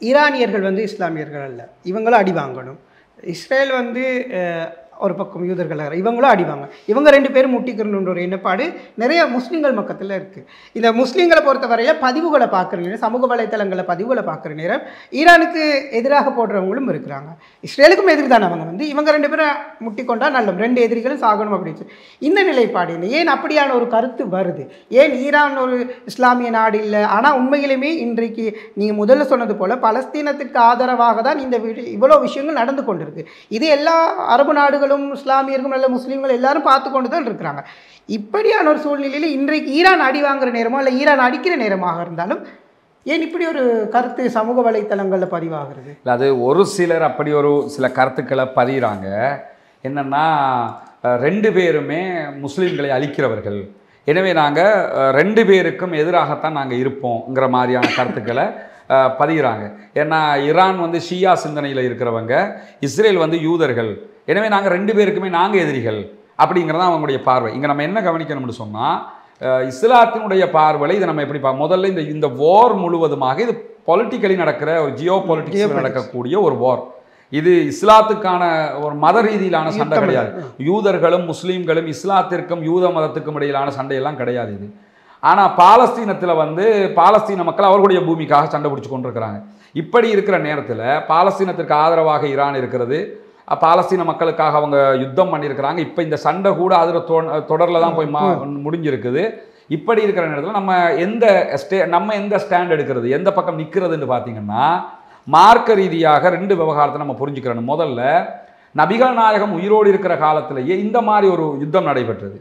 ஈரானியர்கள் வந்து இஸ்லாமியர்கள் அல்ல, இவங்களும் அடி வாங்கணும். இஸ்ரேல் வந்து ஒரு பக்கம் யூதர்கள் இவங்களும் அடிவாங்க. இவங்க 2 பேரும் முட்டிக்கிறணுன்ற ஒரு எண்ணப்பாடு நிறைய முஸ்லீம்கள் பக்கத்தில் இருக்குது. இந்த முஸ்லீம்களை பொறுத்தவரையில் பதிவுகளை பார்க்குற நேரம், சமூக வலைத்தளங்களில் பதிவுகளை பார்க்குற நேரம் ஈரானுக்கு எதிராக போடுறவங்களும் இருக்கிறாங்க. இஸ்ரேலுக்கும் எதிரி தான் அவங்க வந்து இவங்க 2 பேரும் முட்டிக்கொண்டா நல்ல 2 எதிரிகளும் சாகணும் அப்படின்னு சொல்லி இந்த நிலைப்பாடு இல்லை. ஏன் அப்படியான ஒரு கருத்து வருது? ஏன் ஈரான் ஒரு இஸ்லாமிய நாடு இல்லை? ஆனால் உண்மையிலுமே இன்றைக்கு நீங்கள் முதல்ல சொன்னது போல் பலஸ்தீனத்துக்கு ஆதரவாக தான் இந்த இவ்வளோ விஷயங்கள் நடந்து கொண்டிருக்கு. இது எல்லா அரபு நாடுகள் இஸ்லாமியர்களும் நல்ல முஸ்லீம்கள் எல்லாரும் பார்த்து கொண்டு தான் இருக்கிறாங்க. இப்படியான ஒரு சூழ்நிலையில் இன்றைக்கு ஈரான் அடி வாங்குற நேரமோ இல்லை ஈரான் அடிக்கிற நேரமாக இருந்தாலும் ஏன் இப்படி ஒரு கருத்து சமூக வலைத்தளங்களில் பதிவாகிறது? அது ஒரு சிலர் அப்படி ஒரு சில கருத்துக்களை பதிகிறாங்க. என்னென்னா 2 பேருமே முஸ்லீம்களை அழிக்கிறவர்கள், எனவே நாங்கள் 2 பேருக்கும் எதிராகத்தான் நாங்கள் இருப்போங்கிற மாதிரியான கருத்துக்களை பதிகிறாங்க. ஏன்னா ஈரான் வந்து ஷியா சிந்தனையில் இருக்கிறவங்க, இஸ்ரேல் வந்து யூதர்கள், எனவே நாங்கள் 2 பேருக்குமே நாங்கள் எதிரிகள் அப்படிங்கிறதான் அவங்களுடைய பார்வை. இங்கே நம்ம என்ன கவனிக்கணும்னு சொன்னால், இஸ்லாத்தினுடைய பார்வையில் இதை நம்ம எப்படி முதல்ல இந்த வார் முழுவதுமாக இது பொலிட்டிக்கலி நடக்கிற ஒரு ஜியோ பொலிட்டிக்ஸ் நடக்கக்கூடிய ஒரு வார். இது இஸ்லாத்துக்கான ஒரு மத ரீதியிலான சண்டை கிடையாது. யூதர்களும் முஸ்லீம்களும் இஸ்லாத்திற்கும் யூத மதத்துக்கும் இடையிலான சண்டையெல்லாம் கிடையாது இது. ஆனால் பாலஸ்தீனத்தில் வந்து பாலஸ்தீன மக்கள் அவர்களுடைய பூமிக்காக சண்டை பிடிச்சி கொண்டிருக்கிறாங்க. இப்படி இருக்கிற நேரத்தில் பாலஸ்தீனத்திற்கு ஆதரவாக ஈரான் இருக்கிறது, பாலஸ்தீன மக்களுக்காக அவங்க யுத்தம் பண்ணியிருக்கிறாங்க. இப்போ இந்த சண்டை கூட அதில் தொடரில் தான் போய் முடிஞ்சிருக்குது. இப்படி இருக்கிற நேரத்தில் நம்ம எந்த ஸ்டாண்ட் எடுக்கிறது, எந்த பக்கம் நிற்கிறதுன்னு பார்த்தீங்கன்னா, மார்க்க ரீதியாக 2 விவகாரத்தை நம்ம புரிஞ்சுக்கிறோம். முதல்ல நபிகள் நாயகம் உயிரோடு இருக்கிற காலத்திலேயே இந்த மாதிரி ஒரு யுத்தம் நடைபெற்றது.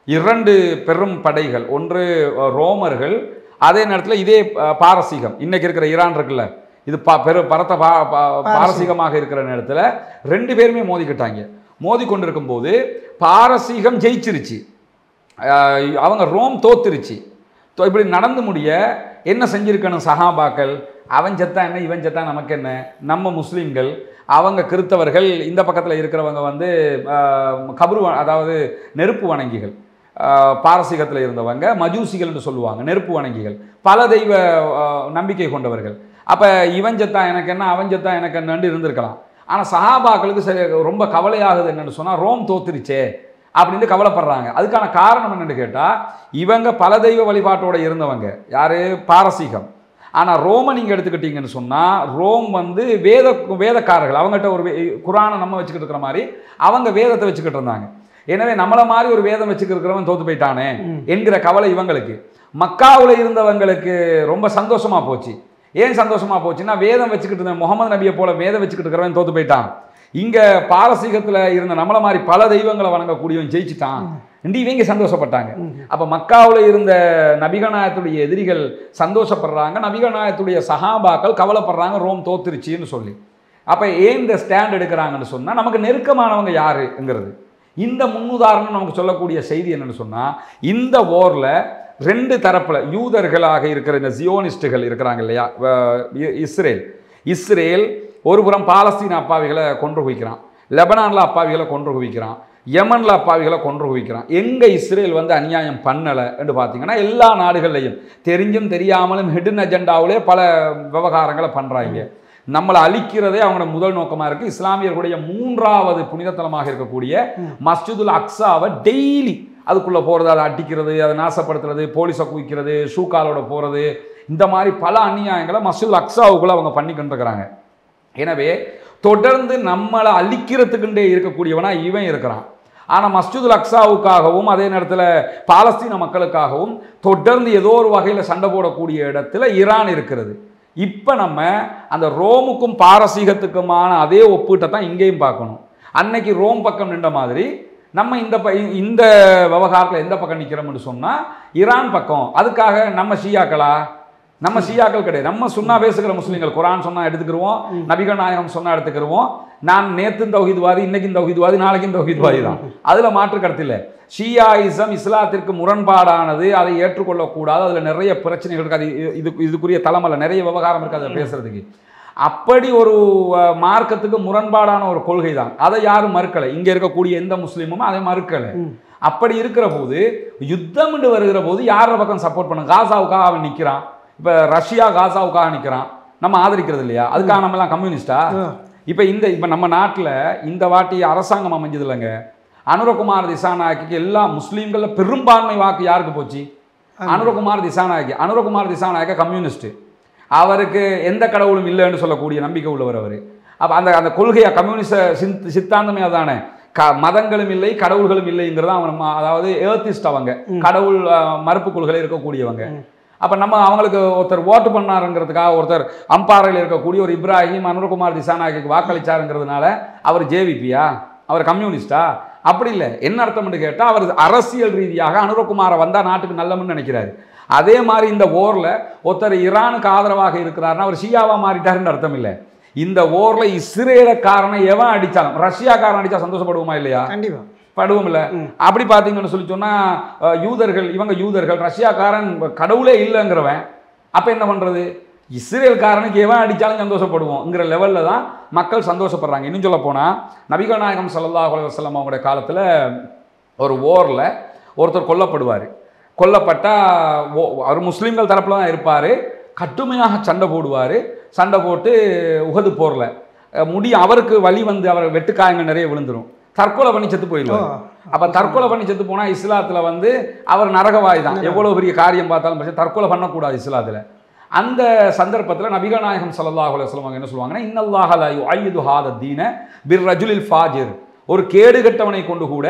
2 பெரும் படைகள், ஒன்று ரோமர்கள், அதே நேரத்தில் இதே பாரசீகம், இன்னைக்கு இருக்கிற ஈரான் இருக்குல்ல, இது பரத்த பாரசீகமாக இருக்கிற நேரத்தில் 2 பேருமே மோதிக்கிட்டாங்க. மோதி கொண்டிருக்கும் போது பாரசீகம் ஜெயிச்சிருச்சு, அவங்க ரோம் தோத்துருச்சு. இப்படி நடந்து முடிய என்ன செஞ்சிருக்கணும் சஹாபாக்கள்? அவன் செத்தா என்ன, இவன் செத்தா நமக்கு என்ன? நம்ம முஸ்லீம்கள், அவங்க கிறித்தவர்கள், இந்த பக்கத்தில் இருக்கிறவங்க வந்து அதாவது நெருப்பு வணங்கிகள், பாரசீகத்தில் இருந்தவங்க மஜூசிகள் என்று சொல்லுவாங்க, நெருப்பு வணங்கிகள், பல தெய்வ நம்பிக்கை கொண்டவர்கள். அப்போ இவன் செத்தா எனக்கு என்ன, அவன் செத்தா எனக்கு என்னன்னு இருந்திருக்கலாம். ஆனால் சஹாபாக்களுக்கு ரொம்ப கவலையாகுது என்னென்னு சொன்னால், ரோம் தோத்துருச்சே அப்படின்னு கவலைப்படுறாங்க. அதுக்கான காரணம் என்னென்னு கேட்டால், இவங்க பல தெய்வ வழிபாட்டோடு இருந்தவங்க யார்? பாரசீகம். ஆனால் ரோமை நீங்கள் எடுத்துக்கிட்டீங்கன்னு சொன்னால், ரோம் வந்து வேதக்காரர்கள், அவங்ககிட்ட ஒரு குரானை நம்ம வச்சுக்கிட்டு இருக்கிற மாதிரி அவங்க வேதத்தை வச்சுக்கிட்டு இருந்தாங்க. எனவே நம்மளை மாதிரி ஒரு வேதம் வச்சுக்கிட்டு இருக்கிறவன் தோத்து போயிட்டானே என்கிற கவலை இவங்களுக்கு. மக்காவில் இருந்தவங்களுக்கு ரொம்ப சந்தோஷமா போச்சு. ஏன் சந்தோஷமா போச்சுன்னா, வேதம் வச்சுக்கிட்டு இருந்த முகமது நபியை போல வேதம் வச்சுக்கிட்டு இருக்கிறவன் தோத்து போயிட்டான். இங்க பாரசீகத்தில் இருந்த நம்மளை மாதிரி பல தெய்வங்களை வணங்கக்கூடியவன் ஜெயிச்சுட்டான் என்று இவங்க சந்தோஷப்பட்டாங்க. அப்போ மக்காவில் இருந்த நபிகநாயகத்துடைய எதிரிகள் சந்தோஷப்படுறாங்க, நபிகநாயகத்துடைய சஹாபாக்கள் கவலைப்படுறாங்க ரோம் தோத்துருச்சின்னு சொல்லி. அப்போ ஏன் இந்த ஸ்டாண்ட் எடுக்கிறாங்கன்னு சொன்னால், நமக்கு நெருக்கமானவங்க யாருங்கிறது இந்த முன்னுதாரணம் நமக்கு சொல்லக்கூடிய செய்தி என்னன்னு சொன்னால், இந்த வாரில் 2 தரப்பில் யூதர்களாக இருக்கிற இந்த ஜியோனிஸ்டுகள் இருக்கிறாங்க இல்லையா, இஸ்ரேல் ஒரு புறம் பாலஸ்தீன அப்பாவிகளை கொன்று குவிக்கிறான், லெபனானில் அப்பாவிகளை கொன்று குவிக்கிறான், யமனில் அப்பாவிகளை கொன்று குவிக்கிறான். எங்கே இஸ்ரேல் வந்து அநியாயம் பண்ணலை என்று பார்த்தீங்கன்னா, எல்லா நாடுகள்லையும் தெரிஞ்சும் தெரியாமலும் ஹிடன் அஜெண்டாவிலே பல விவகாரங்களை பண்ணுறாங்க. நம்மளை அழிக்கிறதே அவங்களோட முதல் நோக்கமாக இருக்குது. இஸ்லாமியர்களுடைய 3வது புனிதத்தலமாக இருக்கக்கூடிய மஸ்ஜிதுல் அக்ஸாவை டெய்லி அதுக்குள்ளே போகிறது, அதை அடிக்கிறது, அதை நாசப்படுத்துறது, போலீஸை குவிக்கிறது, ஷூக்காலோட போகிறது, இந்த மாதிரி பல அநியாயங்களை மஸ்ஜிதுல் அக்ஸாவுக்குள்ளே அவங்க பண்ணிக்கிட்டு இருக்கிறாங்க. எனவே தொடர்ந்து நம்மளை அழிக்கிறதுக்குண்டே இருக்கக்கூடியவனா இவன் இருக்கிறான். ஆனால் மஸ்ஜிதுல் அக்ஸாவுக்காகவும் அதே நேரத்தில் பாலஸ்தீன மக்களுக்காகவும் தொடர்ந்து ஏதோ ஒரு வகையில் சண்டை போடக்கூடிய இடத்துல ஈரான் இருக்கிறது. இப்போ நம்ம அந்த ரோமுக்கும் பாரசீகத்துக்குமான அதே ஒப்பீட்டை தான் இங்கேயும் பார்க்கணும். அன்னைக்கு ரோம் பக்கம் நின்ற மாதிரி நம்ம இந்த விவகாரத்தில் எந்த பக்கம் நிற்கிறோம்னு சொன்னால் ஈரான் பக்கம். அதுக்காக நம்ம ஷியாக்களா? நம்ம ஷியாக்கள் கிடையாது. நம்ம சுன்னா பேசுகிற முஸ்லீம்கள், குரான் சொன்னால் எடுத்துக்கிடுவோம், நபிகள் நாயகம் சொன்னால் எடுத்துக்கிடுவோம். நான் நேற்றும் தௌஹீத்வாதி, இன்னைக்கும் தௌஹீத்வாதி, நாளைக்கும் தௌஹீத்வாதி தான். அதில் மாற்று கருத்து இல்லை. ஷியாயிசம் இஸ்லாத்திற்கு முரண்பாடானது, அதை ஏற்றுக்கொள்ளக்கூடாது, அதில் நிறைய பிரச்சனைகள் இருக்குது. அது இதுக்குரிய தளமல்ல, நிறைய விவகாரம் இருக்குது அதை பேசுறதுக்கு. அப்படி ஒரு மார்க்கத்துக்கு முரண்பாடான ஒரு கொள்கை தான். அதை யாரும் மறுக்கலை. இங்கே இருக்கக்கூடிய எந்த முஸ்லீமும் அதை மறுக்கலை. அப்படி இருக்கிற போது யுத்தம் வருகிற போது யார பக்கம் சப்போர்ட் பண்ண? காசாவுக்காக அவன் நிற்கிறான். இப்போ ரஷ்யா காசாவுக்காக நிற்கிறான், நம்ம ஆதரிக்கிறது இல்லையா? அதுக்காக நம்ம எல்லாம் கம்யூனிஸ்டா? இப்போ நம்ம நாட்டில் இந்த வாட்டி அரசாங்கம் அமைஞ்சது இல்லைங்க, அனுரகுமார் திசாநாயக்கு எல்லா முஸ்லீம்கள்ல பெரும்பான்மை வாக்கு யாருக்கு போச்சு? அனுரகுமார் திசாநாயக்கு. அனுரகுமார் திசாநாயக்க கம்யூனிஸ்ட். அவருக்கு எந்த கடவுளும் இல்லைன்னு சொல்லக்கூடிய நம்பிக்கை உள்ளவர் அவர். அப்போ அந்த கொள்கையா கம்யூனிஸ்ட சித்தாந்தமே அதானே, மதங்களும் இல்லை கடவுள்களும் இல்லைங்கிறத அவன், அதாவது ஏர்த்திஸ்ட், அவங்க கடவுள் மறுப்பு கொள்கை இருக்கக்கூடியவங்க. அப்போ நம்ம அவங்களுக்கு ஒருத்தர் ஓட்டு பண்ணாருங்கிறதுக்காக ஒருத்தர் அம்பாறையில் இருக்கக்கூடிய ஒரு இப்ராஹிம் அனுரகுமார் திசாநாயக்கு வாக்களிச்சாருங்கிறதுனால அவர் ஜேவிபியா, அவர் கம்யூனிஸ்டா? அப்படி இல்லை. என்ன அர்த்தம்னு கேட்டால் அவர் அரசியல் ரீதியாக அனுரகுமாரை வந்தால் நாட்டுக்கு நல்லமுன்னு நினைக்கிறாரு. அதே மாதிரி இந்த ஓரில் ஒருத்தர் ஈரானுக்கு ஆதரவாக இருக்கிறாருன்னா அவர் ஷியாவா மாறிட்டாருன்னு அர்த்தம் இல்லை. இந்த ஓரில் இஸ்ரேலக்காரனை எவன் அடித்தாலும், ரஷ்யாக்காரன் அடித்தா சந்தோஷப்படுவோமா இல்லையா? கண்டிப்பாக படுவோம் இல்லை. அப்படி பார்த்தீங்கன்னு சொல்லி சொன்னால் யூதர்கள், இவங்க யூதர்கள், ரஷ்யாக்காரன் கடவுளே இல்லைங்கிறவன், அப்போ என்ன பண்ணுறது? இஸ்ரேல்காரனுக்கு எவன் அடித்தாலும் சந்தோஷப்படுவோம்ங்கிற லெவலில் தான் மக்கள் சந்தோஷப்படுறாங்க. இன்னும் சொல்ல போனால் நபிகள் நாயகம் ஸல்லல்லாஹு அலைஹி வஸல்லம் அவங்களுடைய காலத்தில் ஒரு ஓரில் ஒருத்தர் கொல்லப்படுவார். கொல்லப்பட்டால் அவர் முஸ்லீம்கள் தரப்பில் தான் இருப்பார். கடுமையாக சண்டை போடுவார். சண்டை போட்டு உஹது போரில் அவருக்கு வலி வந்து அவர் வெட்டுக்காயங்கள் நிறைய விழுந்துடும். தற்கொலை பண்ணி செத்து போயிடுவார். அப்போ தற்கொலை பண்ணி செத்து போனால் இஸ்லாத்தில் வந்து அவர் நரகவாய் தான். எவ்வளோ பெரிய காரியம் பார்த்தாலும் பிரச்சனை, தற்கொலை பண்ணக்கூடாது இஸ்லாத்தில். அந்த சந்தர்ப்பத்தில் நபிகள் நாயகம் ஸல்லல்லாஹு அலைஹி வஸல்லம் என்ன சொல்லுவாங்கன்னா, இன்னல்லாஹ லா யுஅய்யிது ஹாத தீன பிர் ரஜுலில் ஃபாஜிர், ஒரு கேடுகட்டவனை கொண்டு கூட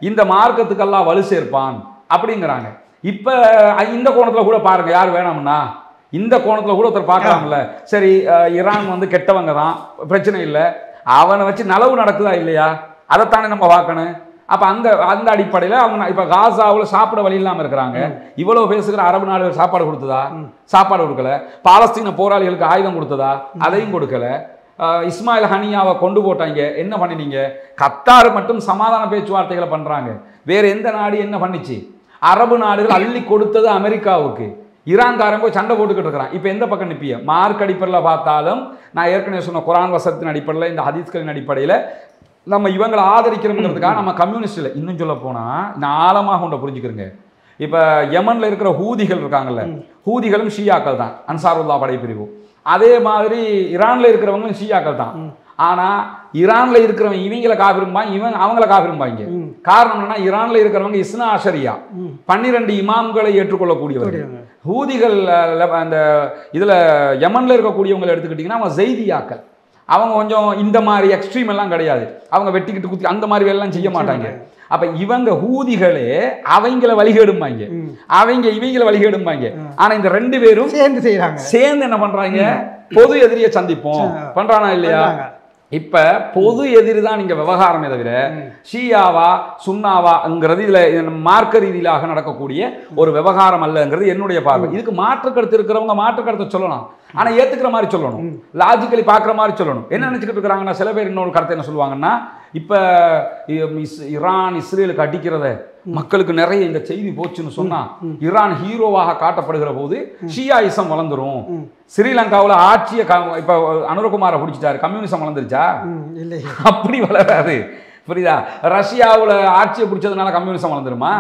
இந்த மார்க்கத்துக்கு அல்லாஹ் வலு சேர்ப்பான் அப்படிங்கிறாங்க. இப்போ இந்த கோணத்தில் கூட பாருங்க, யார் வேணாம்னா இந்த கோணத்தில் கூட ஒருத்தர் பார்க்கலாம்ல. சரி, ஈரான் வந்து கெட்டவங்க தான், பிரச்சனை இல்லை, அவனை வச்சு நலவு நடக்குதா இல்லையா, அதைத்தானே நம்ம பார்க்கணும். அப்போ அந்த அடிப்படையில் அவங்க இப்போ காசாவில் சாப்பிட வழி இல்லாமல் இருக்கிறாங்க. இவ்வளோ பேசுகிற அரபு நாடுகள் சாப்பாடு கொடுத்ததா? சாப்பாடு கொடுக்கல. பாலஸ்தீன போராளிகளுக்கு ஆயுதம் கொடுத்ததா? அதையும் கொடுக்கல. இஸ்மாயில் ஹனியாவை கொண்டு போட்டாங்க, என்ன பண்ணினீங்க? கத்தார் மட்டும் சமாதான பேச்சுவார்த்தைகளை பண்ணுறாங்க. வேறு எந்த நாடு என்ன பண்ணிச்சு? அரபு நாடுகள் அள்ளி கொடுத்தது அமெரிக்காவுக்கு. ஈரான்காரன் போய் சண்டை போட்டுக்கிட்டு இருக்கிறான். இப்போ எந்த பக்கம் நிற்பிய? மார்க் அடிப்படையில் பார்த்தாலும், நான் ஏற்கனவே சொன்ன குரான் வசனத்தின் அடிப்படையில், இந்த ஹதீஸ்களின் அடிப்படையில் நம்ம இவங்களை ஆதரிக்கிறோங்கிறதுக்காக நம்ம கம்யூனிஸ்ட் இல்லை. இன்னும் சொல்ல போனால் நான் ஆழமாக ஒன்றை புரிஞ்சுக்கிறேங்க. இப்போ யமனில் இருக்கிற ஹூதிகள் இருக்காங்கல்ல, ஹூதிகளும் ஷியாக்கள் தான், அன்சாருல்லா படைப்பிரிவு. அதே மாதிரி ஈரானில் இருக்கிறவங்களும் ஷியாக்கள் தான். ஆனால் ஈரானில் இருக்கிறவங்க இவங்களை காபிரும்பாங்க, அவங்கள காபிரும்பாங்க. காரணம் என்னன்னா, ஈரானில் இருக்கிறவங்க இஸ்னா அஷரியா 12 இமாம்களை ஏற்றுக்கொள்ளக்கூடியவர்கள். ஹூதிகள் அந்த இதில் யமனில் இருக்கக்கூடியவங்களை எடுத்துக்கிட்டிங்கன்னா அவங்க ஜெய்தியாக்கள். அவங்க கொஞ்சம் இந்த மாதிரி எக்ஸ்ட்ரீம் எல்லாம் கிடையாது. அவங்க வெட்டிக்கிட்டு குத்தி அந்த மாதிரி எல்லாம் செய்ய மாட்டாங்க. அப்ப இவங்க ஹூதிகளே அவங்கள வழிகேடும்பாங்க, அவங்க இவங்கள வழிகேடும்பாங்க. ஆனா இந்த ரெண்டு பேரும் சேர்ந்து செய்யறாங்க. சேர்ந்து என்ன பண்றாங்க? பொது எதிரியை சந்திப்போம் பண்றானா இல்லையா? இப்ப பொது எதிரி தான் நீங்க விவகாரமே தவிர ஷியாவா சுன்னாவாங்கிறது இதுல மார்க்க ரீதியிலாக நடக்கக்கூடிய ஒரு விவகாரம் அல்லங்கிறது என்னுடைய பார்வை. இதுக்கு மாற்று கருத்து இருக்கிறவங்க மாற்று கருத்தை சொல்லலாம், ஆனா ஏத்துக்கிற மாதிரி சொல்லணும், லாஜிக்கலி பாக்குற மாதிரி சொல்லணும். என்ன நினைச்சுக்கிட்டு இருக்கிறாங்கன்னா, சில பேர் இன்னொரு கருத்தை என்ன சொல்லுவாங்கன்னா, இப்ப ஈரான் இஸ்ரேலுக்கு அடிக்கிறத மக்களுக்கு நிறைய இந்த செய்தி போச்சுன்னு சொன்னா ஈரான் ஹீரோவாக காட்டப்படுகிற போது ஷியாயிசம் வளர்ந்துரும். ஸ்ரீலங்காவில் ஆட்சியை இப்ப அனுரகுமாரை பிடிச்சிட்டாரு, கம்யூனிசம் வளர்ந்துருச்சா? அப்படி வளராது, புரியுதா? ரஷ்யாவில் ஆட்சியை பிடிச்சதுனால கம்யூனிசம் வளர்ந்துருமா?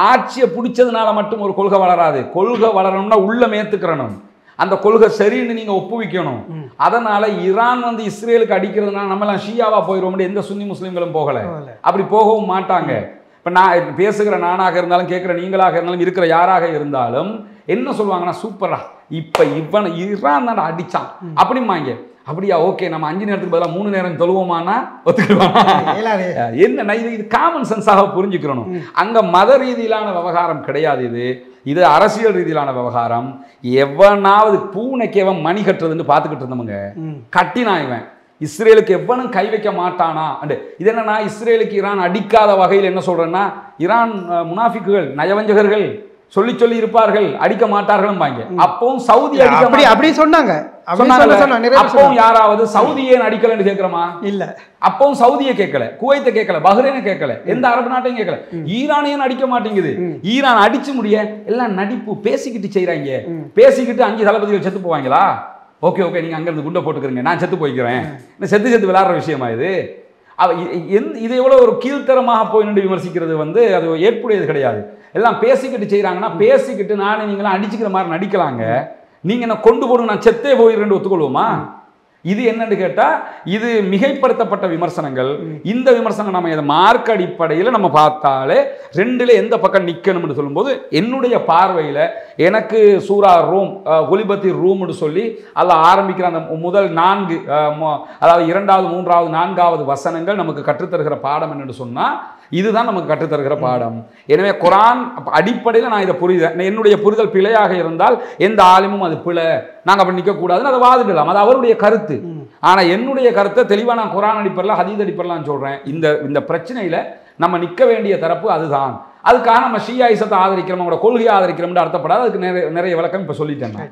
ஆட்சியை பிடிச்சதுனால மட்டும் ஒரு கொள்கை வளராது. கொள்கை வளரணும்னா உள்ள மேத்துக்கிறணும், அந்த கொள்கை சரின்னு நீங்க ஒப்புவிக்கணும். அதனால ஈரான் வந்து இஸ்ரேலுக்கு அடிக்கிறதுனால நம்ம எல்லாம் ஷியாவா போயிடுவோம். எந்த சுன்னி முஸ்லீம்களும் போகல, அப்படி போகவும் மாட்டாங்க. இப்ப நான் பேசுகிற நானாக இருந்தாலும் கேட்கிற நீங்களாக இருந்தாலும் இருக்கிற யாராக இருந்தாலும் என்ன சொல்லுவாங்கன்னா, சூப்பரா இப்ப இவன் ஈரான் தான் அடிச்சான் அப்படிம்பாங்க. அப்படியா, ஓகே, நம்ம 5 நேரத்துக்கு பதிலாக 3 நேரம் தொழுவோமானா ஒத்துக்கிடுவானா? என்ன இது காமன் சென்ஸாக புரிஞ்சுக்கிறணும். அங்க மத ரீதியிலான விவகாரம் கிடையாது, இது அரசியல் ரீதியிலான விவகாரம். எவனாவது பூனைக்கு எவன் மணி கட்டுறதுன்னு பார்த்துக்கிட்டு இருந்தவங்க கட்டினா இவன் இஸ்ரேலுக்கு எவனும் கை வைக்க மாட்டானா? இது என்னன்னா, இஸ்ரேலுக்கு ஈரான் அடிக்காத வகையில் என்ன சொல்றேன்னா, ஈரான் முனாஃபிக்குகள் நயவஞ்சகர்கள் சொல்லி சொல்லி இருப்பார்கள், அடிக்க மாட்டார்கள். அப்பவும் சவுதி அப்படி சொன்னாங்க. அப்பவும் யாராவது சவுதியே அடிக்கலன்னு கேட்கிறோமா? இல்ல. அப்பவும் சவுதியை கேட்கல, குவைத்தை கேட்கல, பஹ்ரைனை கேட்கல, எந்த அரபு நாட்டையும் கேட்கல. ஈரானையும் அடிக்க மாட்டேங்குது. ஈரான் அடிச்சு முடிய எல்லாம் நடிப்பு, பேசிக்கிட்டு செய்யறாங்க. பேசிக்கிட்டு 5 தளபதிகள் செத்து போவாங்களா? ஓகே ஓகே, நீங்க அங்க இருந்து குண்டை போட்டுக்கிறீங்க, நான் செத்து போய்க்கிறேன். செத்து விளையாடுற விஷயமா இது? இது எவ்வளவு ஒரு கீழ்த்தரமாக போய் நின்று விமர்சிக்கிறது வந்து அது ஏற்புடையது கிடையாது. எல்லாம் பேசிக்கிட்டு செய்யறாங்கன்னா, பேசிக்கிட்டு நானே நீங்களாம் அடிச்சுக்கிற மாதிரி நடிக்கலாங்க. நீங்கள் என்ன கொண்டு போடு நான் செத்தே போயிடுறேன்னு ஒத்துக்கொள்வோமா? இது என்னன்னு கேட்டால் இது மிகைப்படுத்தப்பட்ட விமர்சனங்கள். இந்த விமர்சனம் நம்ம இதை மார்க் அடிப்படையில் நம்ம பார்த்தாலே ரெண்டில் எந்த பக்கம் நிற்கணும்னு சொல்லும்போது என்னுடைய பார்வையில் எனக்கு சூரா ரூம் ஒலிபத்தி ரூம்னு சொல்லி அதில் ஆரம்பிக்கிற அந்த முதல் 4 அதாவது 2வது 3வது 4வது வசனங்கள் நமக்கு கற்றுத்தருகிற பாடம் என்னன்னு சொன்னால் இதுதான் நமக்கு கற்றுத்தருகிற பாடம். எனவே குரான் அடிப்படையில் நான் இதை புரிதல் என்னுடைய புரிதல் பிழையாக இருந்தால் எந்த ஆலிமும் அது பிழை நாங்கள் அப்படி நிற்கக்கூடாதுன்னு அதை வாதிடலாம், அது அவருடைய கருத்து. ஆனால் என்னுடைய கருத்தை தெளிவாக நான் குரான் அடிப்படையில் ஹதீஸ் அடிப்படையில் சொல்கிறேன். இந்த பிரச்சனையில் நம்ம நிற்க வேண்டிய தரப்பு அதுதான். அதுக்காக நம்ம ஷியாயிசத்தை ஆதரிக்கிறோம், அவங்களோட கொள்கையை ஆதரிக்கிறோம்னு அர்த்தப்படாது. அதுக்கு நிறைய விளக்கம் இப்போ சொல்லிட்டேன்.